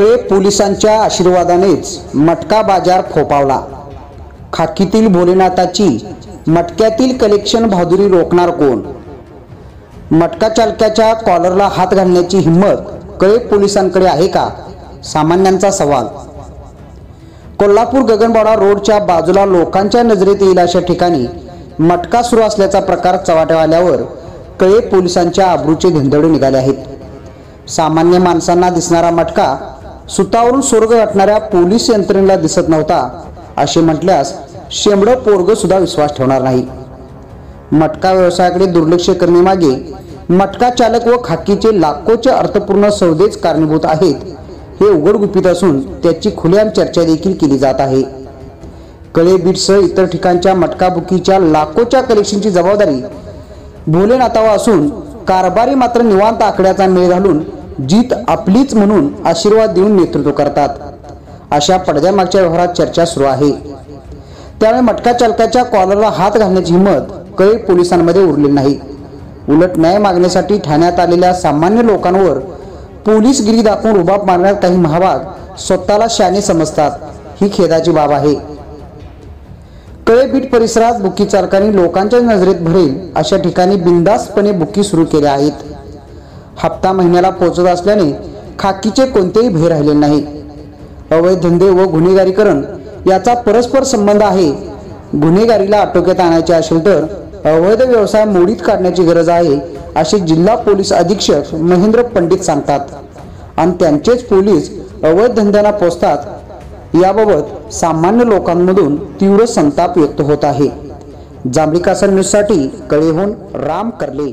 कळे पोलिसांच्या आशीर्वादानेच मटका बाजार फोपावला। खाकीतील भोलेनाथाची मटक्यातील कलेक्शन बहादुरी रोखणार कोण? मटका चालकाच्या कॉलरला हात घालण्याची हिम्मत कळे पोलिसांकडे आहे का? सामान्यांचा सवाल। कोल्हापूर गगनबावडा रोडच्या बाजूला लोकांच्या नजरेत येईल अशा ठिकाणी मटका सुरू असल्याचा प्रकार चव्हाट्यावर आल्यावर कळे पोलिसांच्या आबरूचे धेंदळे निघाले आहेत। सामान्य माणसांना दिसणारा मटका सुतावरून स्वर्ग गाठणाऱ्या पोलीस यंत्रणेला दिसत नव्हता असे म्हटल्यास शेंबडं पोरग सुद्धा विश्वास ठेवणार नाही। मटका व्यवसायाकडे दुर्लक्ष करण्यामागे मटका चालक व खाकीचे लाखोचे अर्थपूर्ण सौदेच कारणीभूत आहेत हे उघड गुपित असून त्याची खुलेआम चर्चा देखील केली जात आहे। कळे बीटसह इतर ठिकाणच्या मटका बुकीच्या लाखोच्या कलेक्शनची जबाबदारी भोलेनाथावर असून कारभारी मात्र निवांत आकड्याचा मेळ घालून जीत आपलीच म्हणून आशीर्वाद देऊन नेतृत्व करतात। अशा पडद्यामागच्या व्यवहारात चर्चा सुरू आहे। त्यामुळे मटका चालकाच्या कॉलरला हात घालण्याची हिंमत कळे पोलिसांमध्ये उरलेली नाही। उलट न्याय मागण्यासाठी ठाण्यात आलेल्या सामान्य लोकांवर पोलीसगिरी दाखवून रुबाब मारण्यात काही महाभाग स्वतःला शाणे समजतात ही खेदाची बाब आहे। कळे बीट परिसरात बुकी चालकांनी लोकांच्या नजरेत भरेल अशा ठिकाणी बिनधास्तपणे बुकी सुरू केल्या आहेत। हप्ता महिन्याला पोहोचत असल्याने खाकीचे कोणतेही भय राहिले नाही। अवैध धंदे व गुन्हेगारीकरण याचा परस्पर संबंध आहे। गुन्हेगारीला आटोक्यात आणायचे असेल तर अवैध व्यवसाय मोडीत काढण्याची गरज आहे असे जिल्हा पोलीस अधीक्षक महेंद्र पंडित सांगतात आणि त्यांचेच पोलीस अवैध धंद्यांना पोचतात याबाबत सामान्य लोकांमधून तीव्र संताप व्यक्त होत आहे। जांभळी कासर न्यूज साठी कळेहून राम करले।